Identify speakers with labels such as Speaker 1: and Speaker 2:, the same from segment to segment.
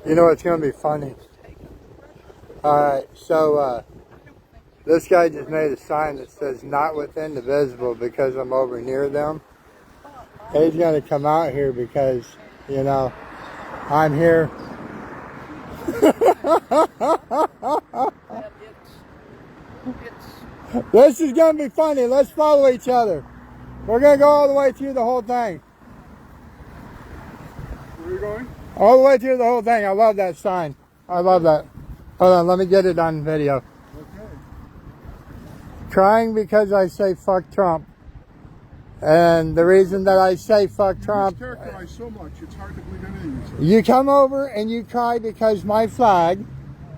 Speaker 1: You know it's going to be funny? Alright, so this guy just made a sign that says not within the visible because I'm over near them. He's going to come out here because, you know, I'm here. This is going to be funny. Let's follow each other. We're going to go all the way through the whole thing.
Speaker 2: Where are you going?
Speaker 1: All the way through the whole thing. I love that sign. I love that. Hold on, let me get it on video.
Speaker 2: Okay.
Speaker 1: Crying because I say fuck Trump. And the reason that I say fuck Trump...
Speaker 2: You mischaracterize so much, it's hard to believe anything you say.
Speaker 1: You come over and you cry because my flag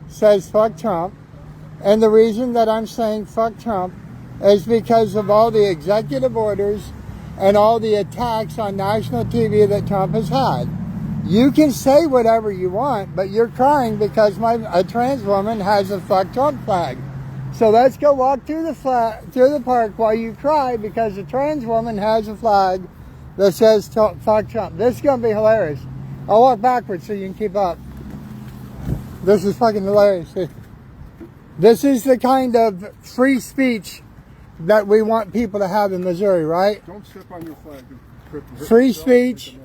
Speaker 1: says fuck Trump. And the reason that I'm saying fuck Trump is because of all the executive orders and all the attacks on national TV that Trump has had. You can say whatever you want, but you're crying because a trans woman has a fuck Trump flag. So let's go walk through the park while you cry because a trans woman has a flag that says fuck Trump. This is going to be hilarious. I'll walk backwards so you can keep up. This is fucking hilarious. This is the kind of free speech that we want people to have in Missouri, right?
Speaker 2: Don't step on your flag.
Speaker 1: Free speech.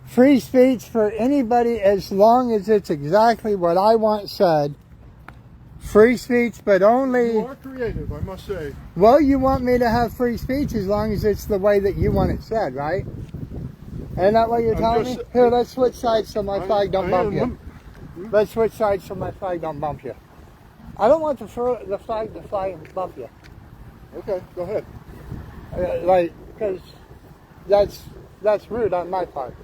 Speaker 1: Free speech for anybody as long as it's exactly what I want said. Free speech, but only...
Speaker 2: You are creative, I must say.
Speaker 1: Well, you want me to have free speech as long as it's the way that you want it said, right? Isn't that what you're telling me? Here, let's switch sides so my flag don't bump you. Let's switch sides so my flag don't bump you. I don't want the flag to fly and bump you.
Speaker 2: Okay, go ahead.
Speaker 1: Like, because that's rude on my part.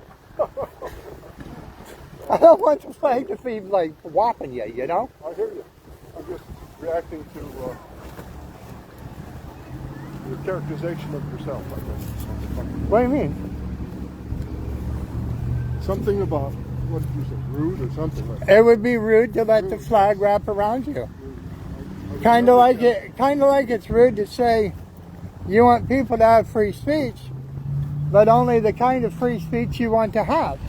Speaker 1: I don't want the flag to be like whopping you, you know?
Speaker 2: I hear you. I'm just reacting to your characterization of yourself, I guess.
Speaker 1: What do you mean?
Speaker 2: Something about, what did you say, rude or something like that?
Speaker 1: It would be rude to let the flag wrap around you. Kind of like it's rude to say you want people to have free speech, but only the kind of free speech you want to have.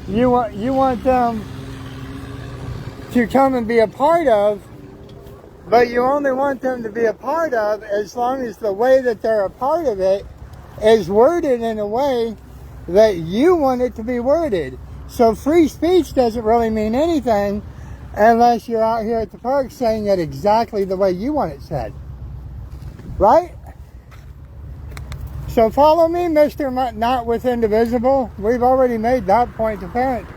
Speaker 1: You want them to come and be a part of, but you only want them to be a part of as long as the way that they're a part of it is worded in a way that you want it to be worded. So free speech doesn't really mean anything unless you're out here at the park saying it exactly the way you want it said. Right? So follow me, Mr. Not Within the Visible. We've already made that point apparent.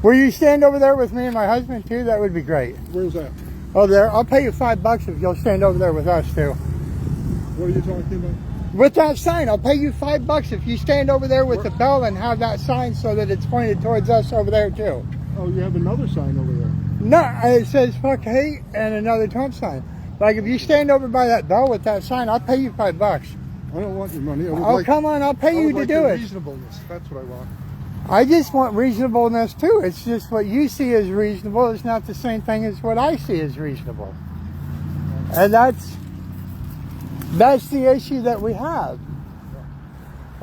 Speaker 1: Will you stand over there with me and my husband too? That would be great.
Speaker 2: Where's that?
Speaker 1: Oh, there. I'll pay you $5 if you'll stand over there with us too.
Speaker 2: What are you talking about?
Speaker 1: With that sign, I'll pay you $5 if you stand over there with the bell and have that sign so that it's pointed towards us over there too.
Speaker 2: Oh, you have another sign over there.
Speaker 1: No, it says fuck hate and another Trump sign. Like if you stand over by that bell with that sign, I'll pay you $5.
Speaker 2: I don't want your money.
Speaker 1: Oh, come on, I'll pay you to do it.
Speaker 2: Reasonableness. That's what I want.
Speaker 1: I just want reasonableness too. It's just what you see as reasonable is not the same thing as what I see as reasonable. And that's the issue that we have.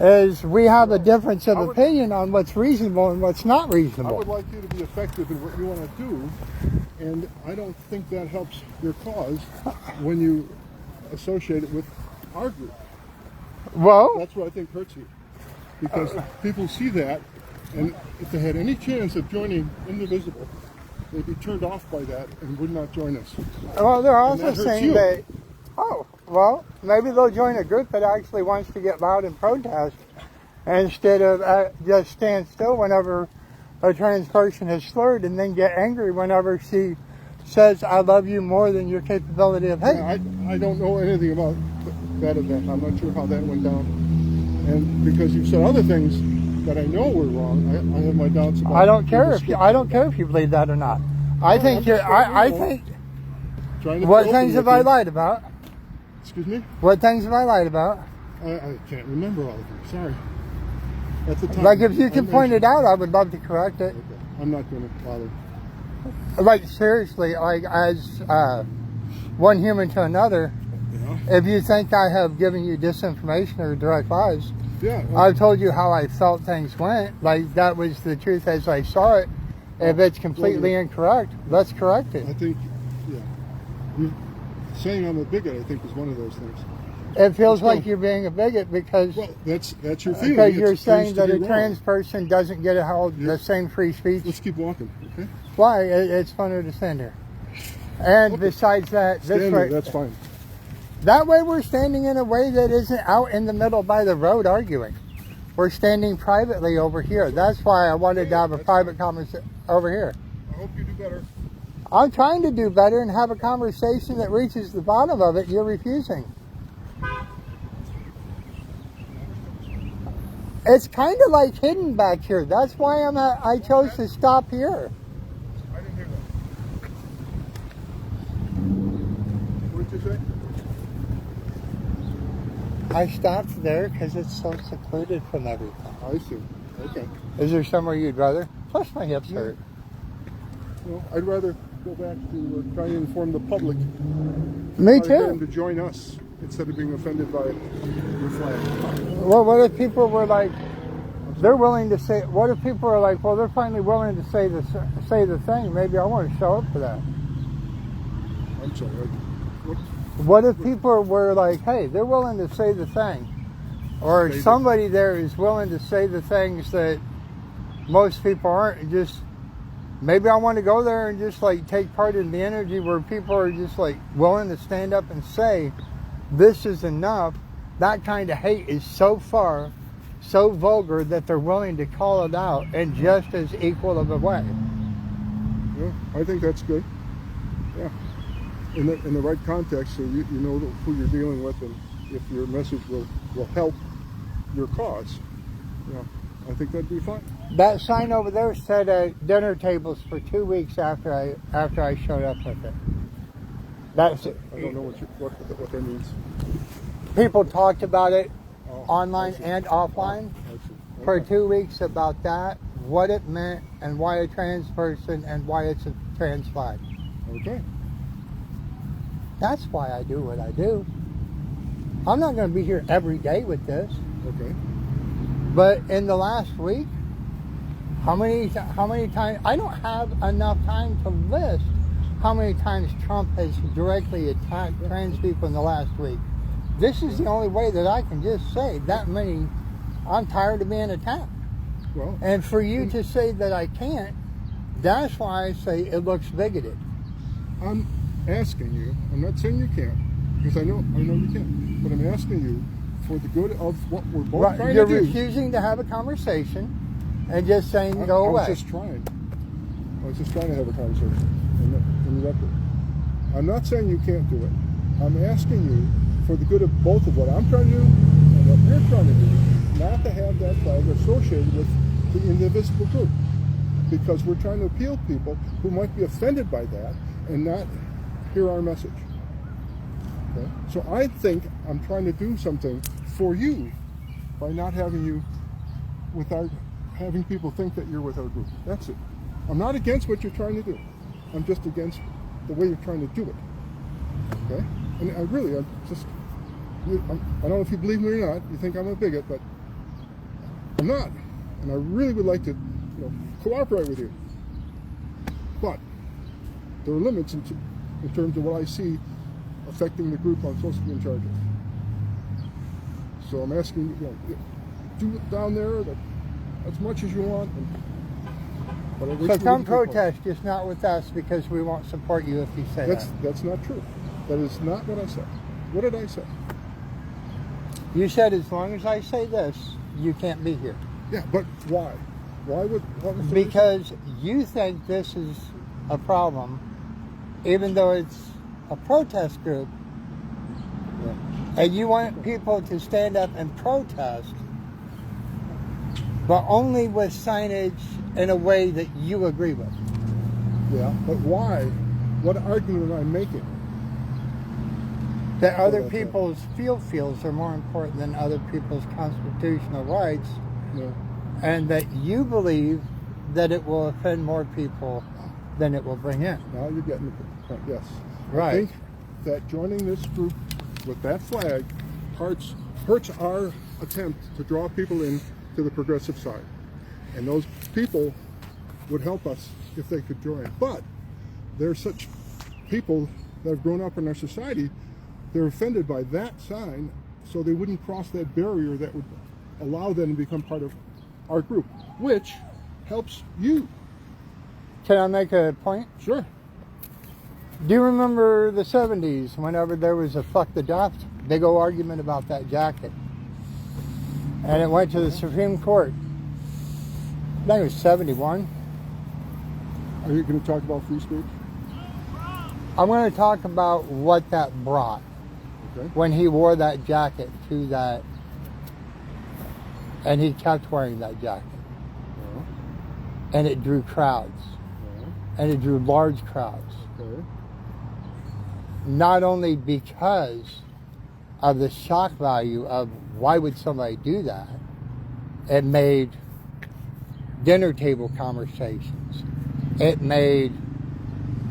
Speaker 1: Is we have a difference of opinion on what's reasonable and what's not reasonable.
Speaker 2: I would like you to be effective in what you want to do, and I don't think that helps your cause when you associate it with our group.
Speaker 1: Well,
Speaker 2: that's what I think hurts you, because people see that, and if they had any chance of joining Indivisible, they'd be turned off by that and would not join us.
Speaker 1: Well, they're also saying that, well, maybe they'll join a group that actually wants to get loud and protest instead of just stand still whenever a trans person is slurred and then get angry whenever she says, I love you more than your capability of hate.
Speaker 2: Yeah, I don't know anything about that event. I'm not sure how that went down. And because you've said other things that I know were wrong, I have my doubts about it.
Speaker 1: I don't care if you believe that or not. I think what things have I lied about?
Speaker 2: Excuse me?
Speaker 1: What things have I lied about?
Speaker 2: I can't remember all of them. Sorry. At the time,
Speaker 1: like if you can point it out, I would love to correct it.
Speaker 2: Okay. I'm not going to bother.
Speaker 1: Like seriously, like as one human to another, If you think I have given you disinformation or direct lies,
Speaker 2: Yeah.
Speaker 1: I've told you how I felt things went. Like, that was the truth as I saw it. If it's completely incorrect, let's correct it.
Speaker 2: I think, yeah. Saying I'm a bigot, I think, is one of those things.
Speaker 1: It feels like you're being a bigot because
Speaker 2: Well, that's your feeling.
Speaker 1: because you're
Speaker 2: It
Speaker 1: saying
Speaker 2: seems to
Speaker 1: that
Speaker 2: be
Speaker 1: a
Speaker 2: wrong.
Speaker 1: trans person doesn't get the same free speech.
Speaker 2: Let's keep walking, okay?
Speaker 1: Why? It's funner to stand here. And
Speaker 2: Okay.
Speaker 1: besides that,
Speaker 2: Stand
Speaker 1: this
Speaker 2: there,
Speaker 1: way,
Speaker 2: that's fine.
Speaker 1: that way we're standing in a way that isn't out in the middle by the road arguing. We're standing privately over here. That's why I wanted to have a private conversation over here.
Speaker 2: I hope you do better.
Speaker 1: I'm trying to do better and have a conversation that reaches the bottom of it. You're refusing. It's kind of like hidden back here. That's why I chose to stop here.
Speaker 2: I didn't hear that. What did you say?
Speaker 1: I stopped there because it's so secluded from everything.
Speaker 2: I see. Okay.
Speaker 1: Is there somewhere you'd rather? Plus my hips hurt.
Speaker 2: Well, I'd rather go back to try and inform the public.
Speaker 1: Me
Speaker 2: Try to get them
Speaker 1: too.
Speaker 2: to join us instead of being offended by your flag.
Speaker 1: Well, what if people were like, they're willing to say, what if people are like, well, they're finally willing to say the thing. Maybe I want to show up for that.
Speaker 2: I'm sorry. What?
Speaker 1: What if people were like, hey, they're willing to say the thing? Or
Speaker 2: Say
Speaker 1: somebody there is willing to say the things that most people aren't. And just, maybe I want to go there and just like take part in the energy where people are just like willing to stand up and say, this is enough. That kind of hate is so far, so vulgar that they're willing to call it out in just as equal of a way.
Speaker 2: Yeah, I think that's good. Yeah. In the right context, so you know who you're dealing with, and if your message will help your cause, yeah, I think that'd be fine.
Speaker 1: That sign over there said dinner tables for 2 weeks after I showed up with it. That's it.
Speaker 2: I don't know what that means.
Speaker 1: People talked about it
Speaker 2: Oh,
Speaker 1: online
Speaker 2: I see.
Speaker 1: and offline
Speaker 2: I see.
Speaker 1: for
Speaker 2: Okay.
Speaker 1: 2 weeks about that, what it meant, and why a trans person and why it's a trans flag.
Speaker 2: Okay.
Speaker 1: That's why I do what I do. I'm not going to be here every day with this,
Speaker 2: Okay.
Speaker 1: but in the last week, how many times? I don't have enough time to list how many times Trump has directly attacked trans people in the last week. This is the only way that I can just say that many. I'm tired of being attacked.
Speaker 2: Well,
Speaker 1: And for you to say that I can't, that's why I say it looks bigoted.
Speaker 2: I'm asking you. I'm not saying you can't, because I know you can't. But I'm asking you for the good of what we're both trying
Speaker 1: You're
Speaker 2: to do.
Speaker 1: refusing to have a conversation and just saying go
Speaker 2: I
Speaker 1: away.
Speaker 2: was just trying. I was just trying to have a conversation. Interrupted. I'm not saying you can't do it. I'm asking you for the good of both of what I'm trying to do and what you're trying to do, not to have that flag associated with the indivisible group, because we're trying to appeal to people who might be offended by that and not hear our message. Okay? So I think I'm trying to do something for you by not having you without having people think that you're with our group. That's it. I'm not against what you're trying to do. I'm just against the way you're trying to do it. Okay? And I don't know if you believe me or not. You think I'm a bigot, but I'm not. And I really would like to, cooperate with you. But there are limits in terms of what I see affecting the group I'm supposed to be in charge of. So I'm asking you, do it down there as much as you want. But I wish
Speaker 1: So
Speaker 2: we
Speaker 1: come
Speaker 2: didn't do it.
Speaker 1: protest, just not with us, because we won't support you if you say that.
Speaker 2: That's not true. That is not what I said. What did I say?
Speaker 1: You said as long as I say this, you can't be here.
Speaker 2: Yeah, but why? What was the reason?
Speaker 1: Because you think this is a problem, even though it's a protest group,
Speaker 2: Yeah.
Speaker 1: and you want people to stand up and protest, but only with signage in a way that you agree with.
Speaker 2: Yeah, but why? What argument am I making?
Speaker 1: That other
Speaker 2: that's right.
Speaker 1: people's field fields are more important than other people's constitutional rights,
Speaker 2: No.
Speaker 1: and that you believe that it will offend more people than it will bring in.
Speaker 2: Now you're getting the point. Yes.
Speaker 1: Right.
Speaker 2: I think that joining this group with that flag hurts our attempt to draw people in to the progressive side. And those people would help us if they could join. But there's such people that have grown up in our society, they're offended by that sign, so they wouldn't cross that barrier that would allow them to become part of our group, which helps you.
Speaker 1: Can I make a point?
Speaker 2: Sure.
Speaker 1: Do you remember the 70s, whenever there was a fuck the draft, big old argument about that jacket? And it went to the Supreme Court. I think it was 71.
Speaker 2: Are you going to talk about free speech?
Speaker 1: I'm going to talk about what that brought
Speaker 2: Okay.
Speaker 1: when he wore that jacket to that, and he kept wearing that jacket.
Speaker 2: Yeah.
Speaker 1: And it drew crowds,
Speaker 2: Yeah.
Speaker 1: and it drew large crowds.
Speaker 2: Okay.
Speaker 1: Not only because of the shock value of why would somebody do that, it made dinner table conversations. It made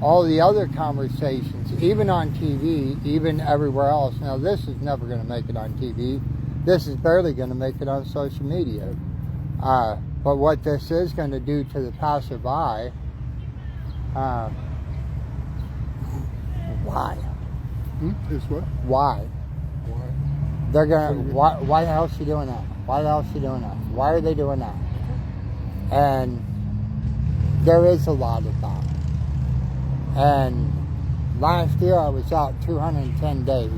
Speaker 1: all the other conversations, even on TV, even everywhere else. Now, this is never going to make it on TV. This is barely going to make it on social media. But what this is going to do to the passerby, why?
Speaker 2: Is what?
Speaker 1: Why?
Speaker 2: Why?
Speaker 1: They're gonna. Why the hell is she doing that? Why the hell is she doing that? Why are they doing that? And there is a lot of that. And last year I was out 210 days.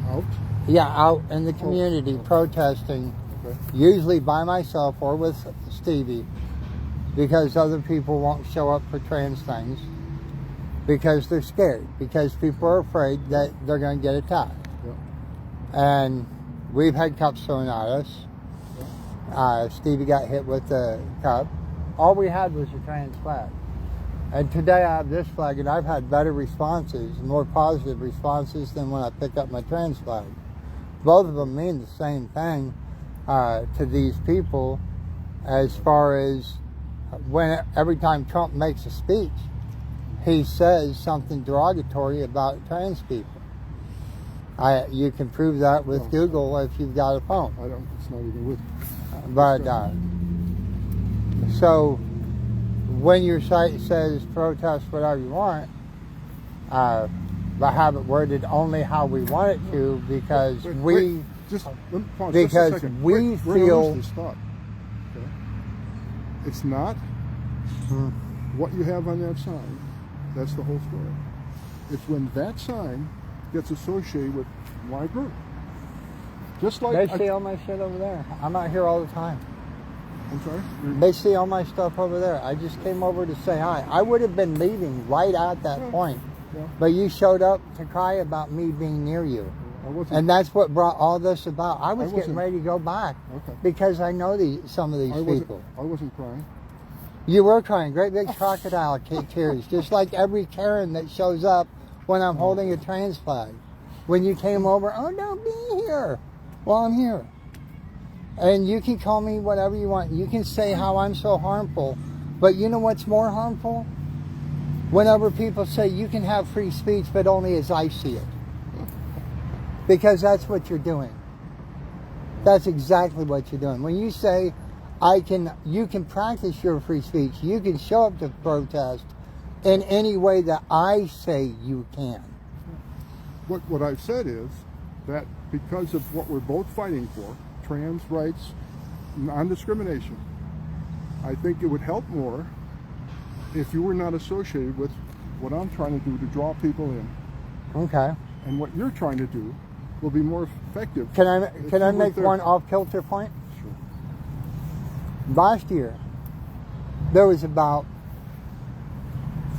Speaker 2: Out?
Speaker 1: Yeah, out in the community protesting,
Speaker 2: Okay.
Speaker 1: usually by myself or with Stevie, because other people won't show up for trans things, because they're scared, because people are afraid that they're going to get attacked.
Speaker 2: Yeah.
Speaker 1: And we've had cups thrown at us. Stevie got hit with the cup. All we had was a trans flag. And today I have this flag, and I've had better responses, more positive responses than when I picked up my trans flag. Both of them mean the same thing to these people, as far as every time Trump makes a speech, he says something derogatory about trans people. You can prove that with Google if you've got a phone.
Speaker 2: I don't. It's not even with.
Speaker 1: But so when your site says protest whatever you want, but have it worded only how we want it to, because
Speaker 2: Wait, just let me pause
Speaker 1: because
Speaker 2: just a second.
Speaker 1: we
Speaker 2: We're gonna
Speaker 1: feel-
Speaker 2: lose this thought. Okay? It's not what you have on that sign. That's the whole story. It's when that sign gets associated with my group. Just like
Speaker 1: they see all my shit over there. I'm out here all the time.
Speaker 2: I'm sorry.
Speaker 1: They see all my stuff over there. I just came over to say hi. I would have been leaving right at that point,
Speaker 2: Yeah.
Speaker 1: but you showed up to cry about me being near you.
Speaker 2: I wasn't.
Speaker 1: And that's what brought all this about. I was getting
Speaker 2: wasn't-
Speaker 1: ready to go back
Speaker 2: Okay.
Speaker 1: because I know some of these people.
Speaker 2: I wasn't crying.
Speaker 1: You were crying, great big crocodile tears, just like every Karen that shows up when I'm holding a trans flag. When you came over, oh, don't be here. Well, I'm here. And you can call me whatever you want. You can say how I'm so harmful. But you know what's more harmful? Whenever people say you can have free speech, but only as I see it. Because that's what you're doing. That's exactly what you're doing. When you say you can practice your free speech, you can show up to protest in any way that I say you can.
Speaker 2: What I've said is that because of what we're both fighting for, trans rights, non-discrimination, I think it would help more if you were not associated with what I'm trying to do to draw people in.
Speaker 1: Okay.
Speaker 2: And what you're trying to do will be more effective.
Speaker 1: Can I
Speaker 2: if you
Speaker 1: make
Speaker 2: weren't there.
Speaker 1: one off-kilter point?
Speaker 2: Sure.
Speaker 1: Last year, there was about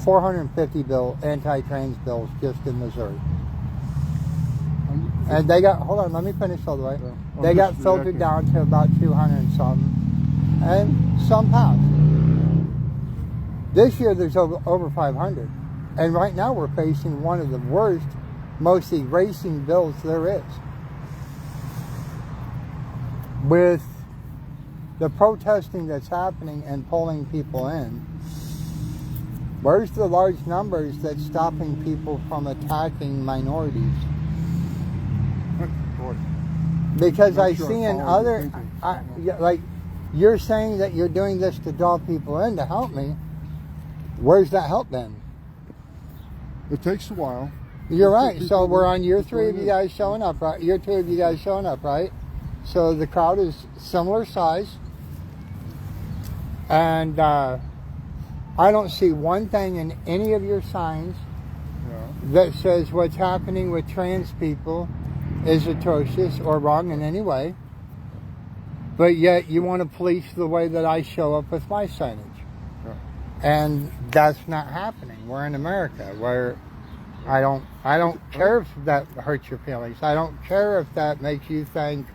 Speaker 1: 450 anti-trans bills just in Missouri. And they got, hold on, let me finish all the way.
Speaker 2: Yeah.
Speaker 1: They
Speaker 2: I'm
Speaker 1: got
Speaker 2: just
Speaker 1: filtered
Speaker 2: reacting.
Speaker 1: down to about 200 and something. And some passed. This year there's over 500. And right now we're facing one of the worst, most erasing bills there is. With the protesting that's happening and pulling people in, where's the large numbers that's stopping people from attacking minorities?
Speaker 2: border.
Speaker 1: Because
Speaker 2: I'm
Speaker 1: I
Speaker 2: not sure
Speaker 1: see
Speaker 2: I'm
Speaker 1: in
Speaker 2: following your
Speaker 1: other,
Speaker 2: thinking.
Speaker 1: like, you're saying that you're doing this to draw people in to help me. Where's that help then?
Speaker 2: It takes a while.
Speaker 1: You're
Speaker 2: Let's
Speaker 1: right.
Speaker 2: get
Speaker 1: So
Speaker 2: people
Speaker 1: we're
Speaker 2: to-
Speaker 1: on year
Speaker 2: to
Speaker 1: 3 of
Speaker 2: join
Speaker 1: you
Speaker 2: in.
Speaker 1: guys showing up, right? Year 2 of you guys showing up, right? So the crowd is similar size. And I don't see one thing in any of your signs
Speaker 2: Yeah.
Speaker 1: that says what's happening with trans people is atrocious or wrong in any way. But yet you want to police the way that I show up with my signage.
Speaker 2: Yeah.
Speaker 1: And that's not happening. We're in America where I don't care if that hurts your feelings. I don't care if that makes you think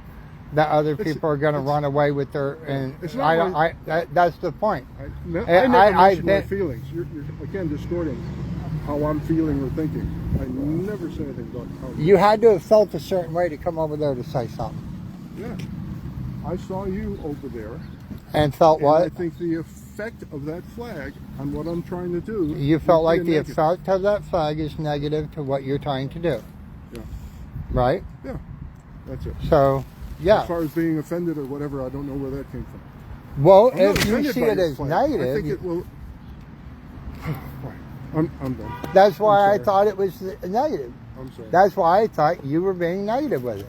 Speaker 1: that other people are going to run away with their, and
Speaker 2: It's not
Speaker 1: that's the point.
Speaker 2: I never
Speaker 1: I-
Speaker 2: mentioned
Speaker 1: I've
Speaker 2: my
Speaker 1: been-
Speaker 2: feelings. You're again distorting how I'm feeling or thinking. I never say anything about how
Speaker 1: You had to have felt a certain way to come over there to say something.
Speaker 2: Yeah. I saw you over there.
Speaker 1: And felt
Speaker 2: And
Speaker 1: what?
Speaker 2: I think the effect of that flag on what I'm trying to do.
Speaker 1: You felt
Speaker 2: would
Speaker 1: like
Speaker 2: be
Speaker 1: the
Speaker 2: a negative.
Speaker 1: effect of that flag is negative to what you're trying to do.
Speaker 2: Yeah.
Speaker 1: Right?
Speaker 2: Yeah. That's it.
Speaker 1: So, yeah.
Speaker 2: As far as being offended or whatever, I don't know where that came from.
Speaker 1: Well,
Speaker 2: I'm not
Speaker 1: if you
Speaker 2: offended
Speaker 1: see
Speaker 2: by
Speaker 1: it
Speaker 2: your
Speaker 1: as
Speaker 2: flag. I
Speaker 1: negative,
Speaker 2: think it will. I'm done.
Speaker 1: that's why I
Speaker 2: sorry.
Speaker 1: thought it was negative.
Speaker 2: I'm sorry.
Speaker 1: That's why I thought you were being negative with it.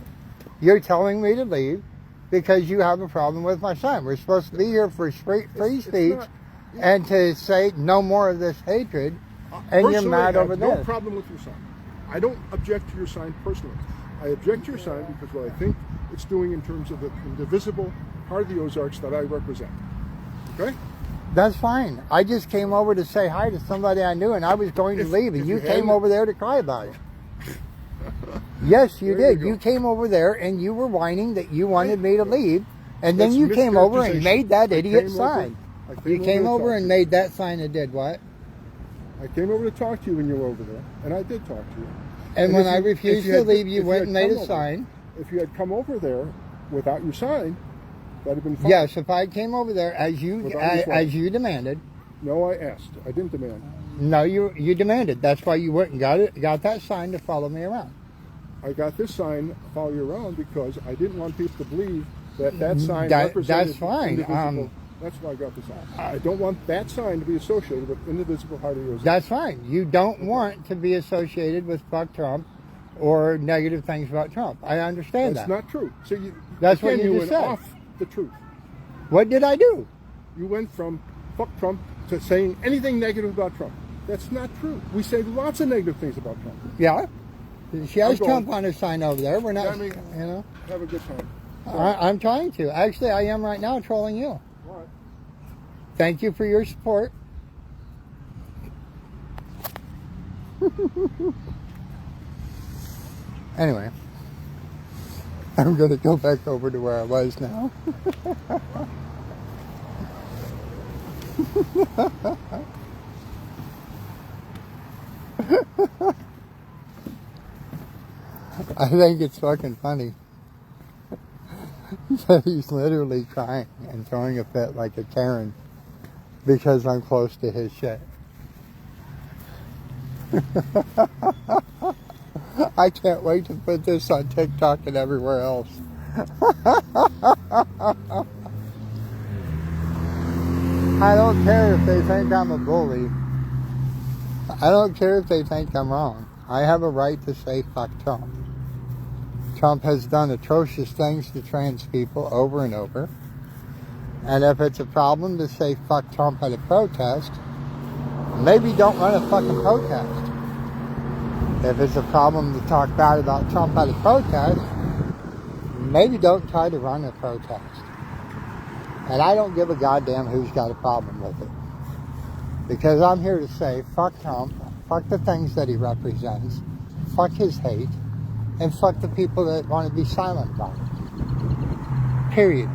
Speaker 1: You're telling me to leave because you have a problem with my sign. We're supposed to be here for free speech
Speaker 2: not-
Speaker 1: and to say no more of this hatred, and you're
Speaker 2: Personally,
Speaker 1: mad
Speaker 2: I
Speaker 1: over
Speaker 2: have no
Speaker 1: this.
Speaker 2: problem with your sign. I don't object to your sign personally. I object to your sign because what I think it's doing in terms of the indivisible part of the Ozarks that I represent. Okay?
Speaker 1: That's fine. I just came over to say hi to somebody I knew, and I was going to
Speaker 2: If-
Speaker 1: leave, and
Speaker 2: if
Speaker 1: you
Speaker 2: you
Speaker 1: came
Speaker 2: hadn't-
Speaker 1: over there to cry about it. Yes, you
Speaker 2: There you
Speaker 1: did.
Speaker 2: go.
Speaker 1: You came over there, and you were whining that you wanted me to leave, and then
Speaker 2: That's
Speaker 1: you came over and
Speaker 2: mischaracterization.
Speaker 1: made that
Speaker 2: I
Speaker 1: idiot
Speaker 2: came
Speaker 1: sign.
Speaker 2: over- I
Speaker 1: You came
Speaker 2: to
Speaker 1: over
Speaker 2: talk
Speaker 1: and
Speaker 2: to
Speaker 1: made that sign that did what?
Speaker 2: I came over to talk to you when you were over there, and I did talk to you.
Speaker 1: And when
Speaker 2: if
Speaker 1: I
Speaker 2: you-
Speaker 1: refused
Speaker 2: if you
Speaker 1: to
Speaker 2: had-
Speaker 1: leave, you
Speaker 2: if
Speaker 1: went
Speaker 2: had
Speaker 1: and made
Speaker 2: come
Speaker 1: a
Speaker 2: over-
Speaker 1: sign.
Speaker 2: If you had come over there without your sign, that'd have been fine.
Speaker 1: Yes, if I came over there as you
Speaker 2: Without your flag.
Speaker 1: as you demanded.
Speaker 2: No, I asked. I didn't demand.
Speaker 1: No, you demanded. That's why you went and got that sign to follow me around.
Speaker 2: I got this sign follow you around because I didn't want people to believe that sign
Speaker 1: That-
Speaker 2: represented
Speaker 1: that's fine.
Speaker 2: indivisible. That's why I got the sign. I don't want that sign to be associated with indivisible heart of the Ozarks.
Speaker 1: That's fine. You don't want to be associated with fuck Trump or negative things about Trump. I understand
Speaker 2: That's
Speaker 1: that.
Speaker 2: not true. So
Speaker 1: That's what
Speaker 2: again,
Speaker 1: you
Speaker 2: you
Speaker 1: just
Speaker 2: went
Speaker 1: said.
Speaker 2: off the truth.
Speaker 1: What did I do?
Speaker 2: You went from fuck Trump to saying anything negative about Trump. That's not true. We say lots of negative things about Trump.
Speaker 1: Yeah. She has
Speaker 2: I'm going.
Speaker 1: Trump on her sign over there. We're not,
Speaker 2: I mean-
Speaker 1: you know.
Speaker 2: Have a good time.
Speaker 1: I'm trying to. Actually, I am right now trolling you.
Speaker 2: All right.
Speaker 1: Thank you for your support. Anyway, I'm going to go back over to where I was now. I think it's fucking funny that he's literally crying and throwing a fit like a Karen because I'm close to his shit. I can't wait to put this on TikTok and everywhere else. I don't care if they think I'm a bully. I don't care if they think I'm wrong. I have a right to say fuck Trump. Trump has done atrocious things to trans people over and over. And if it's a problem to say fuck Trump at a protest, maybe don't run a fucking protest. If it's a problem to talk bad about Trump at a protest, maybe don't try to run a protest. And I don't give a goddamn who's got a problem with it. Because I'm here to say fuck Trump, fuck the things that he represents, fuck his hate, and fuck the people that want to be silent about it. Period.